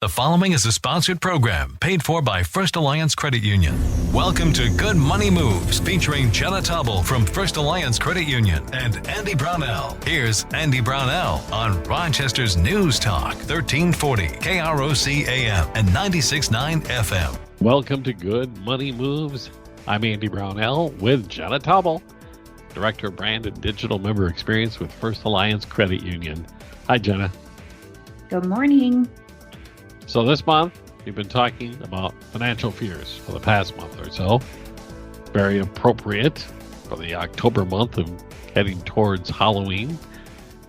The following is a sponsored program paid for by First Alliance Credit Union. Welcome to Good Money Moves, featuring Jenna Taubel from First Alliance Credit Union and Andy Brownell. Here's Andy Brownell on Rochester's News Talk, 1340 KROC AM and 96.9 FM. Welcome to Good Money Moves. I'm Andy Brownell with Jenna Taubel, Director of Brand and Digital Member Experience with First Alliance Credit Union. Hi, Jenna. Good morning. So this month, we've been talking about financial fears for the past month or so. Very appropriate for the October month of heading towards Halloween.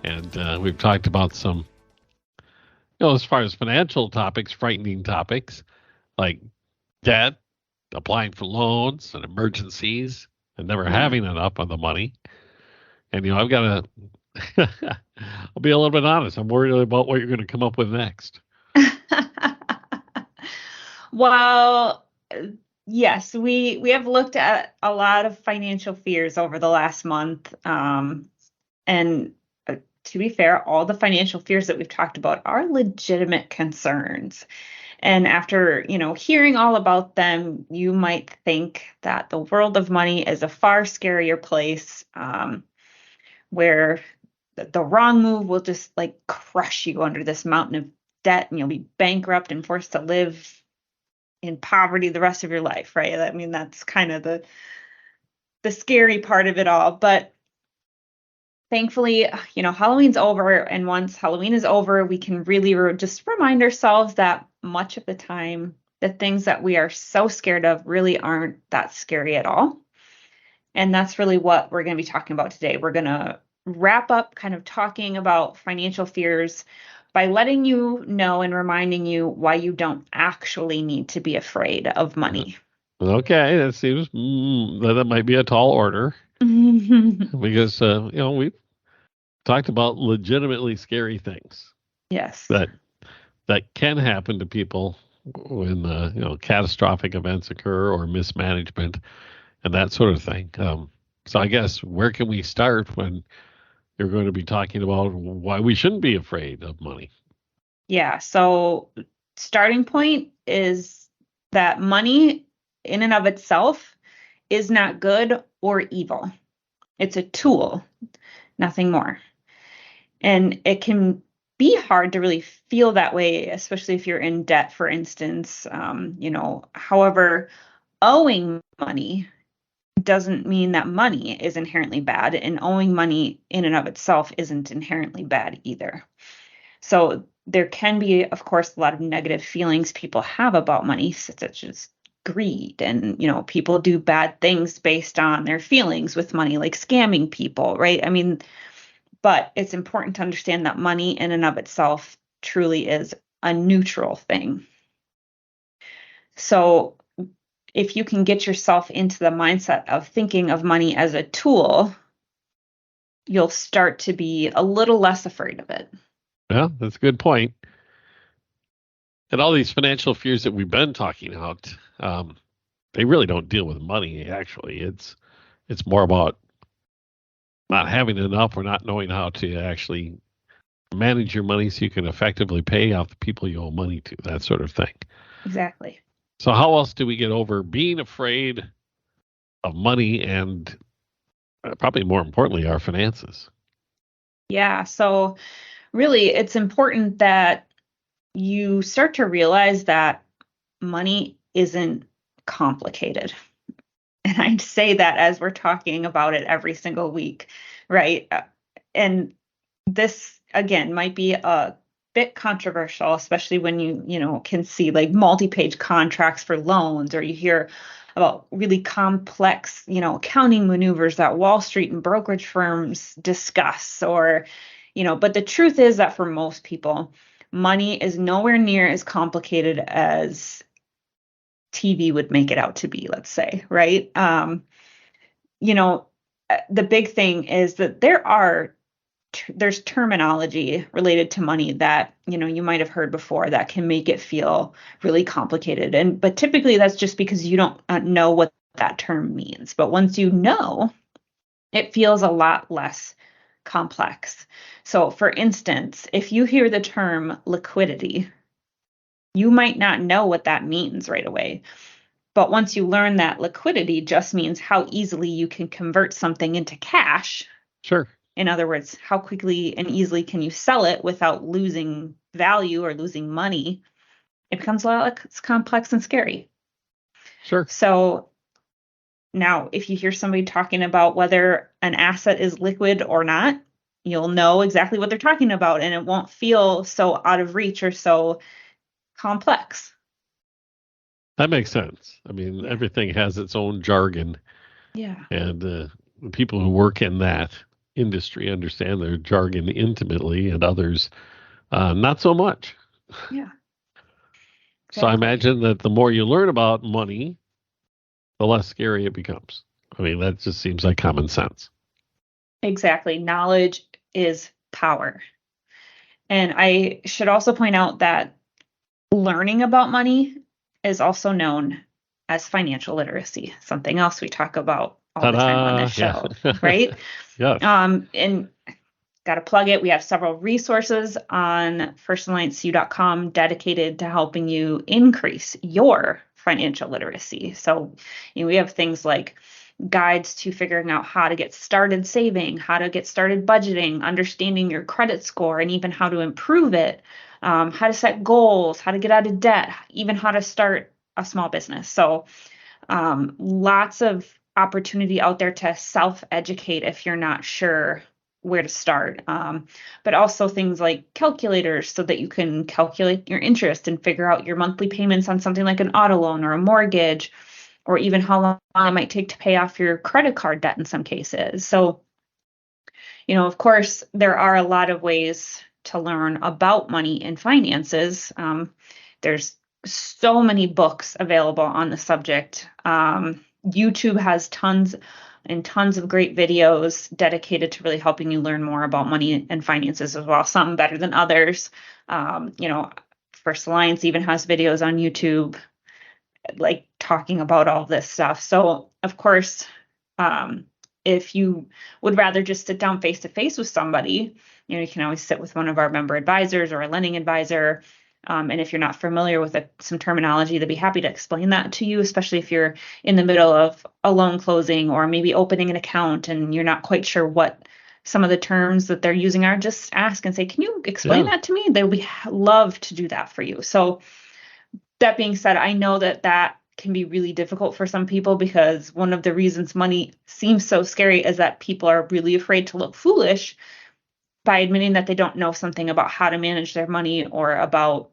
And we've talked about some, as far as financial topics, frightening topics like debt, applying for loans and emergencies, and never having enough of the money. And, I've got to, I'll be a little bit honest. I'm worried about what you're going to come up with next. Well, yes, we have looked at a lot of financial fears over the last month. And to be fair, all the financial fears that we've talked about are legitimate concerns. And after, hearing all about them, you might think that the world of money is a far scarier place, where the wrong move will just crush you under this mountain of debt, and you'll be bankrupt and forced to live in poverty the rest of your life, right? I mean, that's kind of the scary part of it all. But thankfully, Halloween's over, and once Halloween is over, we can really just remind ourselves that much of the time, the things that we are so scared of really aren't that scary at all. And that's really what we're going to be talking about today. We're going to wrap up kind of talking about financial fears by letting you know and reminding you why you don't actually need to be afraid of money. Okay, that seems that might be a tall order. Because, we've talked about legitimately scary things. Yes. That can happen to people when, catastrophic events occur or mismanagement and that sort of thing. So I guess where can we start when you're going to be talking about why we shouldn't be afraid of money? Yeah. So starting point is that money in and of itself is not good or evil. It's a tool, nothing more. And it can be hard to really feel that way, especially if you're in debt, for instance. However, owing money doesn't mean that money is inherently bad, and owing money in and of itself isn't inherently bad either. So there can be, of course, a lot of negative feelings people have about money, such as greed, and, people do bad things based on their feelings with money, like scamming people, right? I mean, but it's important to understand that money in and of itself truly is a neutral thing. So if you can get yourself into the mindset of thinking of money as a tool, you'll start to be a little less afraid of it. Yeah, that's a good point. And all these financial fears that we've been talking about, they really don't deal with money, actually. It's more about not having enough or not knowing how to actually manage your money so you can effectively pay off the people you owe money to, that sort of thing. Exactly. So how else do we get over being afraid of money and probably more importantly, our finances? Yeah. So really, it's important that you start to realize that money isn't complicated. And I say that as we're talking about it every single week, right? And this, again, might be a bit controversial, especially when you can see multi-page contracts for loans, or you hear about really complex, accounting maneuvers that Wall Street and brokerage firms discuss, or, but the truth is that for most people, money is nowhere near as complicated as TV would make it out to be, let's say, right? The big thing is that there's terminology related to money that, you might have heard before that can make it feel really complicated. But typically that's just because you don't know what that term means. But once you know, it feels a lot less complex. So for instance, if you hear the term liquidity, You might not know what that means right away. But once you learn that liquidity just means how easily you can convert something into cash. Sure. In other words, how quickly and easily can you sell it without losing value or losing money? It becomes a lot less complex and scary. Sure. So now, if you hear somebody talking about whether an asset is liquid or not, you'll know exactly what they're talking about, and it won't feel so out of reach or so complex. That makes sense. I mean, everything has its own jargon, Yeah. and the people who work in that industry understand their jargon intimately, and others not so much. Yeah. So I Exactly. imagine that the more you learn about money, the less scary it becomes. I mean, that just seems like common sense. Exactly. Knowledge is power. And I should also point out that learning about money is also known as financial literacy, something else we talk about all the time on Ta-da! this show, right? Yes. And got to plug it. We have several resources on firstalliancecu.com dedicated to helping you increase your financial literacy. So, we have things like guides to figuring out how to get started saving, how to get started budgeting, understanding your credit score, and even how to improve it, how to set goals, how to get out of debt, even how to start a small business. So, lots of opportunity out there to self-educate if you're not sure where to start. But also things like calculators so that you can calculate your interest and figure out your monthly payments on something like an auto loan or a mortgage, or even how long it might take to pay off your credit card debt in some cases. So, of course, there are a lot of ways to learn about money and finances. There's so many books available on the subject. YouTube has tons and tons of great videos dedicated to really helping you learn more about money and finances as well, some better than others. First Alliance even has videos on YouTube like talking about all this stuff. So, of course, if you would rather just sit down face to face with somebody, you can always sit with one of our member advisors or a lending advisor. And if you're not familiar with some terminology, they'd be happy to explain that to you, especially if you're in the middle of a loan closing or maybe opening an account and you're not quite sure what some of the terms that they're using are. Just ask and say, can you explain that to me? They would love to do that for you. So that being said, I know that can be really difficult for some people because one of the reasons money seems so scary is that people are really afraid to look foolish by admitting that they don't know something about how to manage their money or about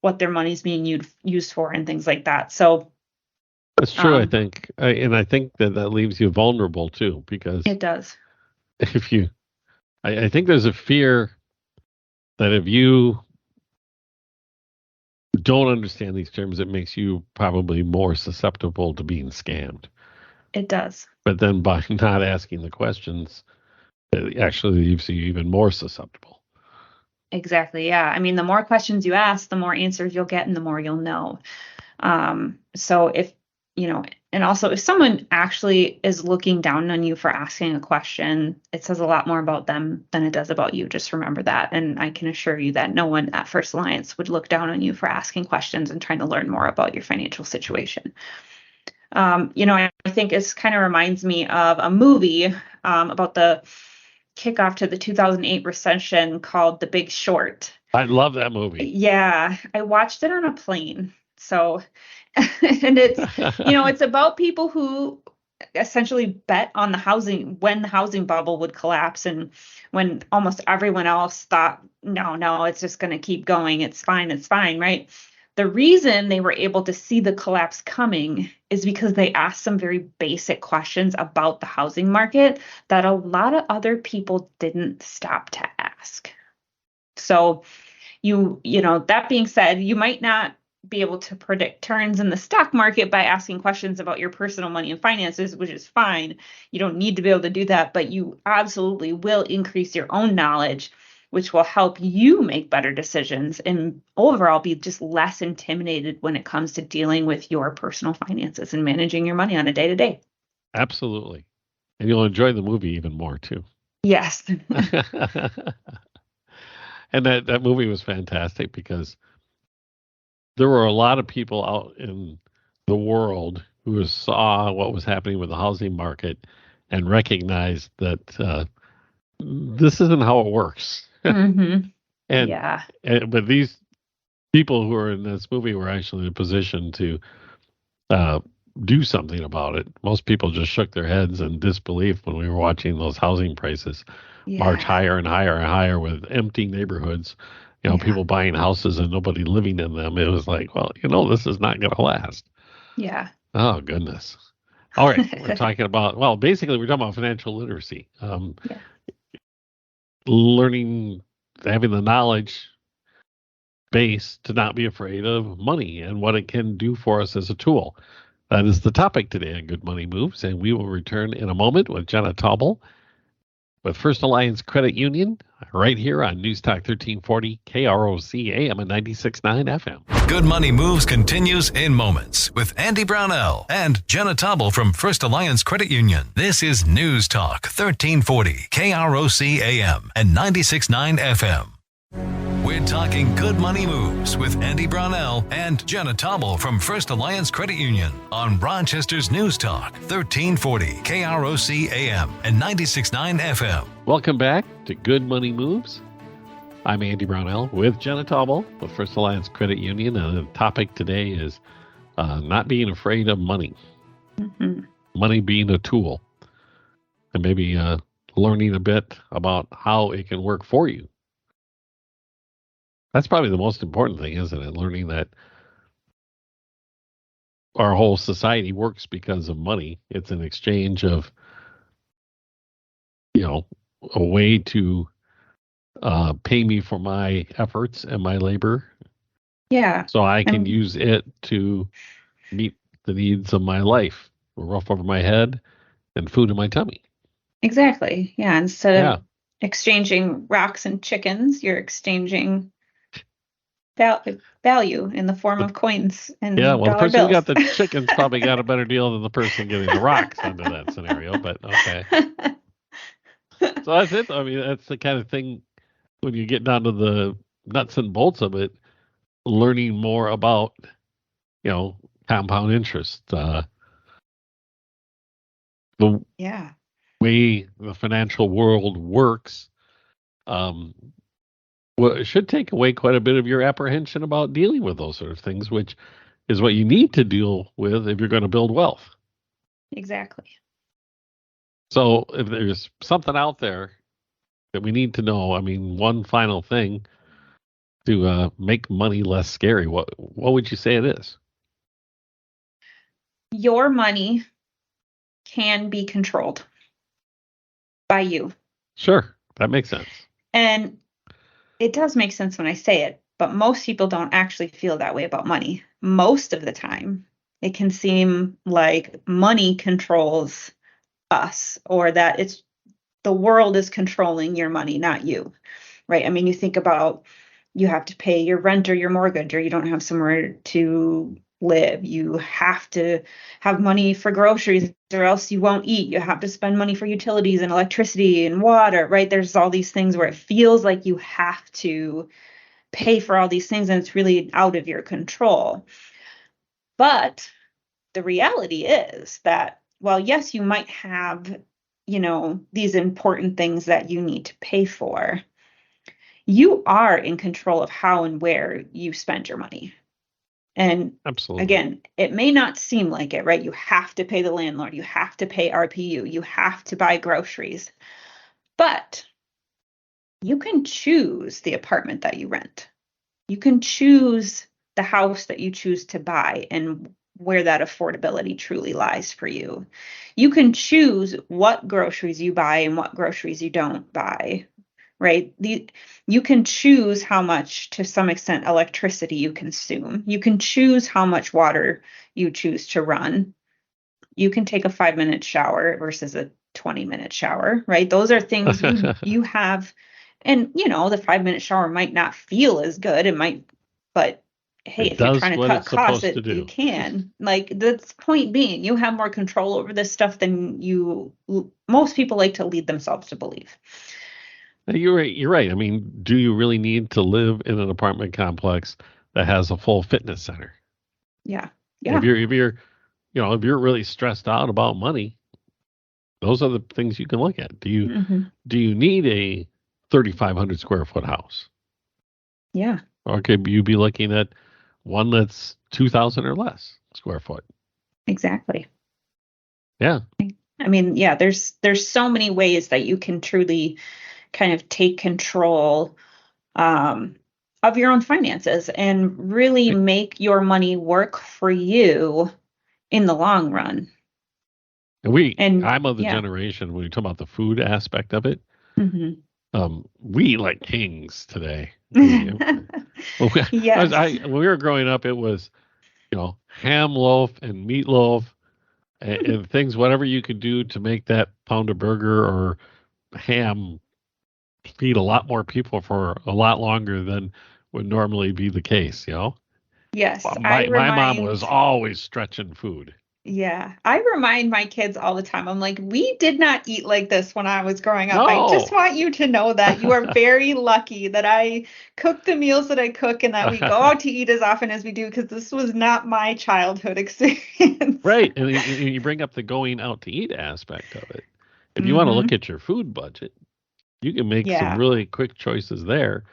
what their money is being used for and things like that. So that's true, I think. And I think that leaves you vulnerable too, because it does. I think there's a fear that if you don't understand these terms, it makes you probably more susceptible to being scammed. It does. But then by not asking the questions, it actually leaves you even more susceptible. Exactly. Yeah. I mean, the more questions you ask, the more answers you'll get and the more you'll know. So and also if someone actually is looking down on you for asking a question, it says a lot more about them than it does about you. Just remember that. And I can assure you that no one at First Alliance would look down on you for asking questions and trying to learn more about your financial situation. I think it kind of reminds me of a movie about the kickoff to the 2008 recession called The Big Short. I love that movie. Yeah, I watched it on a plane. So, and it's about people who essentially bet on when the housing bubble would collapse, and when almost everyone else thought, no, it's just going to keep going. It's fine, right? The reason they were able to see the collapse coming is because they asked some very basic questions about the housing market that a lot of other people didn't stop to ask. So, that being said, you might not be able to predict turns in the stock market by asking questions about your personal money and finances, which is fine. You don't need to be able to do that, but you absolutely will increase your own knowledge, which will help you make better decisions and overall be just less intimidated when it comes to dealing with your personal finances and managing your money on a day-to-day. Absolutely. And you'll enjoy the movie even more too. Yes. And that movie was fantastic because there were a lot of people out in the world who saw what was happening with the housing market and recognized that this isn't how it works. Mm-hmm. and, Yeah. But these people who are in this movie were actually in a position to uh, do something about it. Most people just shook their heads in disbelief when we were watching those housing prices march Yeah. higher and higher and higher with empty neighborhoods. Yeah. People buying houses and nobody living in them. It was like, well, this is not going to last. Yeah. Oh, goodness. All right. We're talking about, well, basically, we're talking about financial literacy. Yeah. Learning, having the knowledge base to not be afraid of money and what it can do for us as a tool. That is the topic today on Good Money Moves, and we will return in a moment with Jenna Taubel with First Alliance Credit Union right here on News Talk 1340 KROC AM and 96.9 FM. Good Money Moves continues in moments with Andy Brownell and Jenna Taubel from First Alliance Credit Union. This is News Talk 1340 KROC AM and 96.9 FM. We're talking Good Money Moves with Andy Brownell and Jenna Taubel from First Alliance Credit Union on Rochester's News Talk 1340 KROC AM and 96.9 FM. Welcome back to Good Money Moves. I'm Andy Brownell with Jenna Taubel with First Alliance Credit Union, and the topic today is not being afraid of money. Mm-hmm. Money being a tool, and maybe learning a bit about how it can work for you. That's probably the most important thing, isn't it? Learning that our whole society works because of money. It's an exchange of, a way to pay me for my efforts and my labor. Yeah. So I can use it to meet the needs of my life, a roof over my head and food in my tummy. Exactly. Yeah. Instead of exchanging rocks and chickens, you're exchanging value in the form of coins and the person bills. who got the chickens probably got a better deal than the person getting the rocks under that scenario, but okay. So that's it. I mean, that's the kind of thing when you get down to the nuts and bolts of it, learning more about, compound interest, the way the financial world works, it should take away quite a bit of your apprehension about dealing with those sort of things, which is what you need to deal with if you're going to build wealth. Exactly. So if there's something out there that we need to know, I mean, one final thing to make money less scary, what would you say it is? Your money can be controlled by you. Sure, that makes sense. And it does make sense when I say it, but most people don't actually feel that way about money. Most of the time, it can seem like money controls us, or that it's the world is controlling your money, not you, right? I mean, you think about you have to pay your rent or your mortgage, or you don't have somewhere to live. You have to have money for groceries or else you won't eat. You have to spend money for utilities and electricity and water, right? There's all these things where it feels like you have to pay for all these things and it's really out of your control. But the reality is that, well, yes, you might have, these important things that you need to pay for. You are in control of how and where you spend your money. And absolutely, again, it may not seem like it, right? You have to pay the landlord. You have to pay RPU. You have to buy groceries. But you can choose the apartment that you rent. You can choose the house that you choose to buy and where that affordability truly lies for you. You can choose what groceries you buy and what groceries you don't buy. Right? You can choose how much, to some extent, electricity you consume. You can choose how much water you choose to run. You can take a 5-minute shower versus a 20-minute shower, right? Those are things you have. And, the 5-minute shower might not feel as good. It might, but hey, if you're trying to cut costs, you can. Like, the point being, you have more control over this stuff than most people like to lead themselves to believe. You're right. I mean, do you really need to live in an apartment complex that has a full fitness center. Yeah. If you're really stressed out about money, those are the things you can look at. Do you need a 3,500 square foot house? Yeah. Or could you be looking at one that's 2,000 or less square foot? Exactly. Yeah. I mean, yeah, there's so many ways that you can truly kind of take control of your own finances and really make your money work for you in the long run. And And I'm of the yeah. generation when you talk about the food aspect of it. Mm-hmm. We eat like kings today. Yes. When we were growing up, it was, ham loaf and meatloaf and things, whatever you could do to make that pound of burger or ham feed a lot more people for a lot longer than would normally be the case, Yes, My mom was always stretching food. Yeah, I remind my kids all the time. I'm like, we did not eat like this when I was growing up. I just No. want you to know that you are very lucky that I cook the meals that I cook and that we go out to eat as often as we do, because this was not my childhood experience. Right. And you bring up the going out to eat aspect of it. If you want to look at your food budget, you can make some really quick choices there.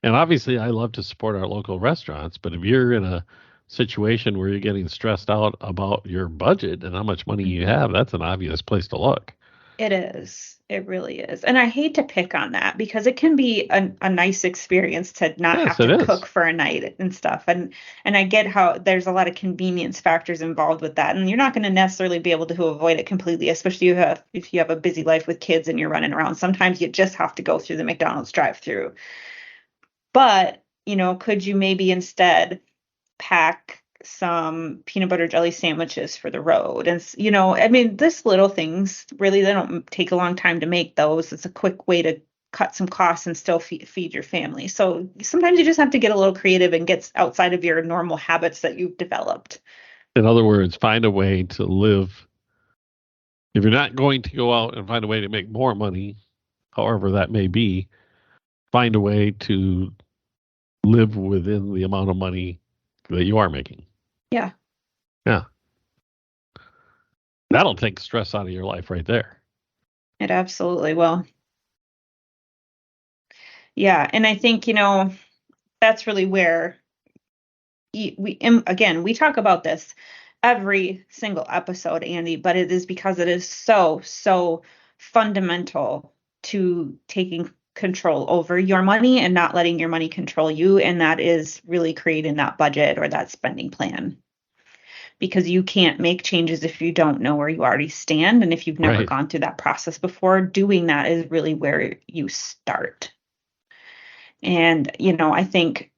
And obviously, I love to support our local restaurants, but if you're in a situation where you're getting stressed out about your budget and how much money you have, that's an obvious place to look. It is. It really is. And I hate to pick on that because it can be a nice experience to not have to cook for a night and stuff. And I get how there's a lot of convenience factors involved with that. And you're not going to necessarily be able to avoid it completely, especially if you have a busy life with kids and you're running around. Sometimes you just have to go through the McDonald's drive-through. But, could you maybe instead pack some peanut butter jelly sandwiches for the road? And, I mean, this little things really, they don't take a long time to make those. It's a quick way to cut some costs and still feed your family. So sometimes you just have to get a little creative and get outside of your normal habits that you've developed. In other words, find a way to live. If you're not going to go out and find a way to make more money, however that may be, find a way to live within the amount of money that you are making. Yeah. Yeah. That'll take stress out of your life right there. It absolutely will. Yeah. And I think, that's really where we talk about this every single episode, Andy, but it is because it is so, so fundamental to taking control over your money and not letting your money control you. And that is really creating that budget or that spending plan. Because you can't make changes if you don't know where you already stand. And if you've never gone through that process before, doing that is really where you start. And, I think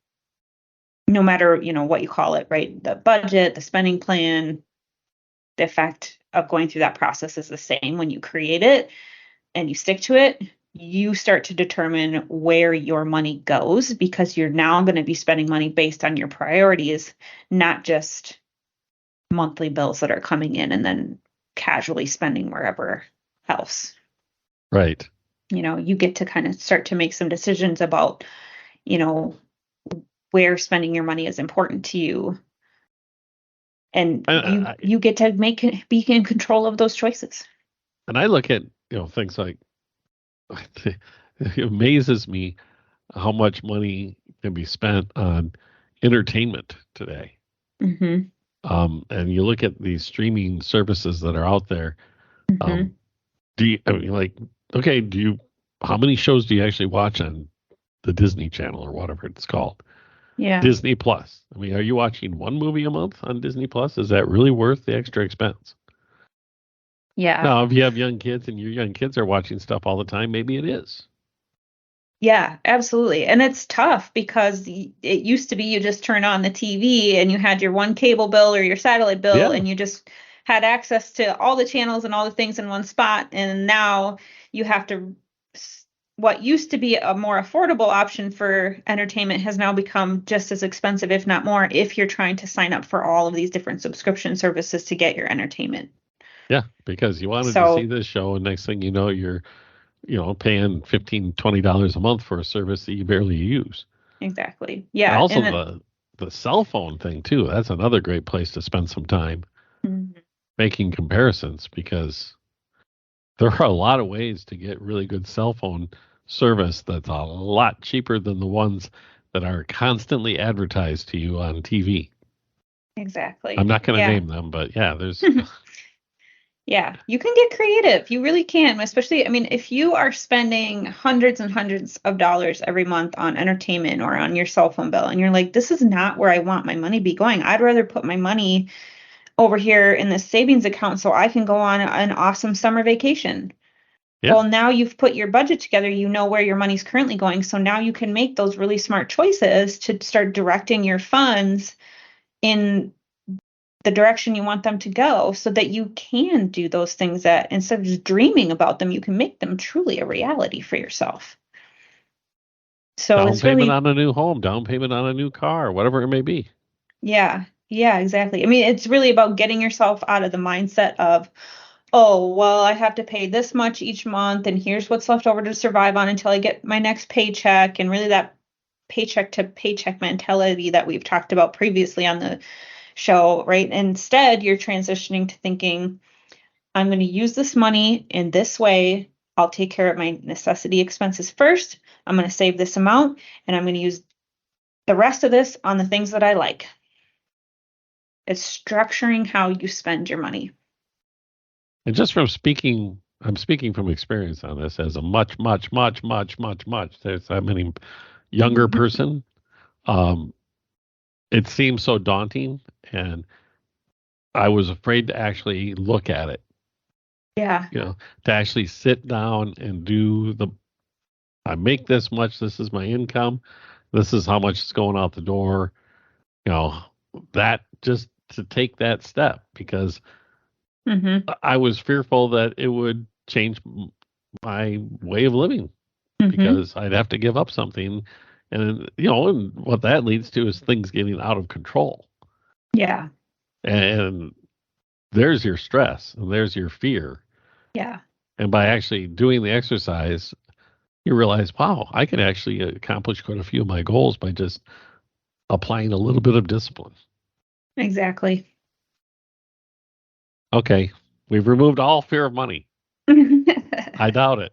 no matter, what you call it, right? The budget, the spending plan, the effect of going through that process is the same. When you create it and you stick to it, you start to determine where your money goes, because you're now going to be spending money based on your priorities, not just monthly bills that are coming in and then casually spending wherever else. Right. You get to kind of start to make some decisions about, where spending your money is important to you. And you get to be in control of those choices. And I look at, things like, it amazes me how much money can be spent on entertainment today. Mm-hmm. And you look at these streaming services that are out there. Mm-hmm. How many shows do you actually watch on the Disney Channel or whatever it's called? Yeah. Disney Plus. I mean, are you watching one movie a month on Disney Plus? Is that really worth the extra expense? Yeah. Now, if you have young kids and your young kids are watching stuff all the time, maybe it is. Yeah, absolutely. And it's tough because it used to be you just turn on the TV and you had your one cable bill or your satellite bill and you just had access to all the channels and all the things in one spot. And now you have to, what used to be a more affordable option for entertainment has now become just as expensive, if not more, if you're trying to sign up for all of these different subscription services to get your entertainment. Yeah, because you wanted to see this show, and next thing you know, you're paying $15, $20 a month for a service that you barely use. Exactly. Yeah. And also the cell phone thing too. That's another great place to spend some time Mhm. making comparisons, because there are a lot of ways to get really good cell phone service that's a lot cheaper than the ones that are constantly advertised to you on TV. Exactly. I'm not going to Yeah. name them, but yeah, there's Yeah, you can get creative. You really can, especially, I mean, if you are spending hundreds and hundreds of dollars every month on entertainment or on your cell phone bill, and you're like, this is not where I want my money be going. I'd rather put my money over here in this savings account so I can go on an awesome summer vacation. Yeah. Well, now you've put your budget together, you know where your money's currently going. So now you can make those really smart choices to start directing your funds in the direction you want them to go so that you can do those things that instead of just dreaming about them, you can make them truly a reality for yourself. So down it's payment really, on a new home, down payment on a new car, whatever it may be. yeah, exactly. I mean, it's really about getting yourself out of the mindset of, oh, well, I have to pay this much each month, and here's what's left over to survive on until I get my next paycheck. And really that paycheck to paycheck mentality that we've talked about previously on the show, right? Instead, you're transitioning to thinking, I'm going to use this money in this way. I'll take care of my necessity expenses first. I'm going to save this amount, and I'm going to use the rest of this on the things that I like. It's structuring how you spend your money. And just I'm speaking from experience on this as a much there's that many younger person. It seems so daunting, and I was afraid to actually look at it. Yeah. To actually sit down and I make this much, this is my income, this is how much is going out the door, that just to take that step, because I was fearful that it would change my way of living, because I'd have to give up something. And, and what that leads to is things getting out of control. Yeah. And there's your stress and there's your fear. Yeah. And by actually doing the exercise, you realize, wow, I can actually accomplish quite a few of my goals by just applying a little bit of discipline. Exactly. Okay. We've removed all fear of money. I doubt it.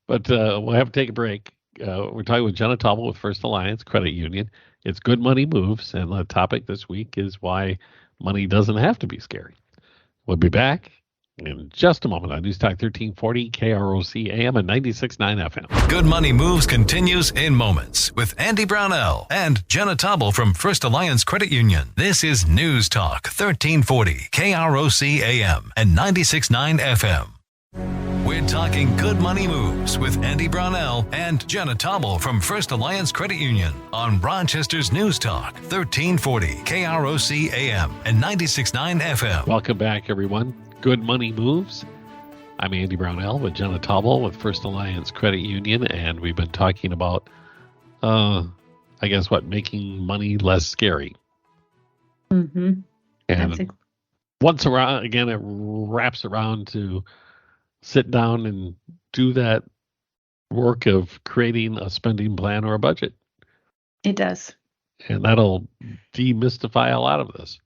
But we'll have to take a break. We're talking with Jenna Taubel with First Alliance Credit Union. It's Good Money Moves, and the topic this week is why money doesn't have to be scary. We'll be back in just a moment on News Talk 1340 KROC AM and 96.9 FM. Good Money Moves continues in moments with Andy Brownell and Jenna Taubel from First Alliance Credit Union. This is News Talk 1340 KROC AM and 96.9 FM. We're talking Good Money Moves with Andy Brownell and Jenna Taubel from First Alliance Credit Union on Rochester's News Talk 1340 KROC AM and 96.9 FM. Welcome back, everyone. Good Money Moves. I'm Andy Brownell with Jenna Taubel with First Alliance Credit Union, and we've been talking about, making money less scary. And once around, again, it wraps around to sit down and do that work of creating a spending plan or a budget. It does. And that'll demystify a lot of this.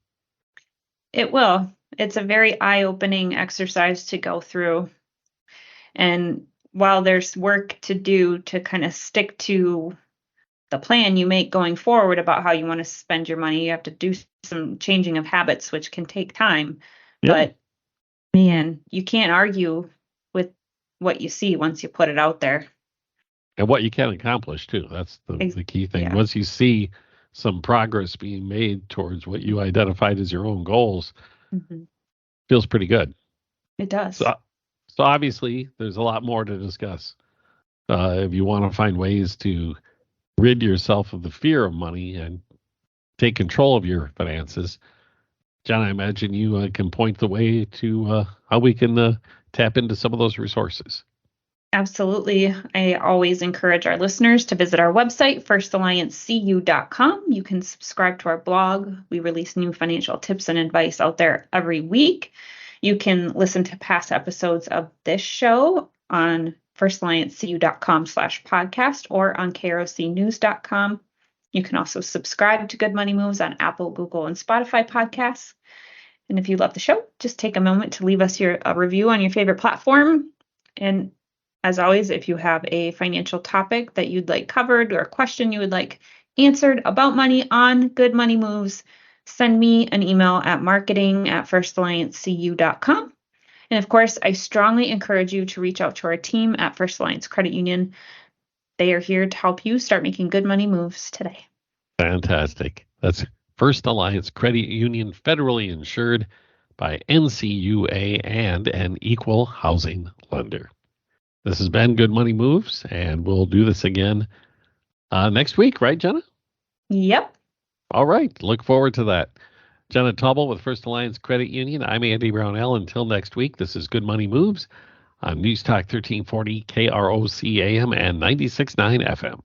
It will. It's a very eye-opening exercise to go through. And while there's work to do to kind of stick to the plan you make going forward about how you want to spend your money, you have to do some changing of habits, which can take time. Yeah. But man, you can't argue with what you see once you put it out there. And what you can accomplish, too. That's the key thing. Yeah. Once you see some progress being made towards what you identified as your own goals, feels pretty good. It does. So obviously, there's a lot more to discuss. If you want to find ways to rid yourself of the fear of money and take control of your finances, John, I imagine you can point the way to how we can tap into some of those resources. Absolutely. I always encourage our listeners to visit our website, firstalliancecu.com. You can subscribe to our blog. We release new financial tips and advice out there every week. You can listen to past episodes of this show on firstalliancecu.com/podcast or on krocnews.com. You can also subscribe to Good Money Moves on Apple, Google, and Spotify podcasts. And if you love the show, just take a moment to leave us a review on your favorite platform. And as always, if you have a financial topic that you'd like covered or a question you would like answered about money on Good Money Moves, send me an email at marketing@firstalliancecu.com. And of course, I strongly encourage you to reach out to our team at First Alliance Credit Union. They are here to help you start making good money moves today. Fantastic. That's First Alliance Credit Union, federally insured by NCUA and an equal housing lender. This has been Good Money Moves, and we'll do this again next week, right, Jenna? Yep. All right. Look forward to that. Jenna Taubel with First Alliance Credit Union. I'm Andy Brownell. Until next week, this is Good Money Moves on News Talk 1340 KROC AM and 96.9 FM.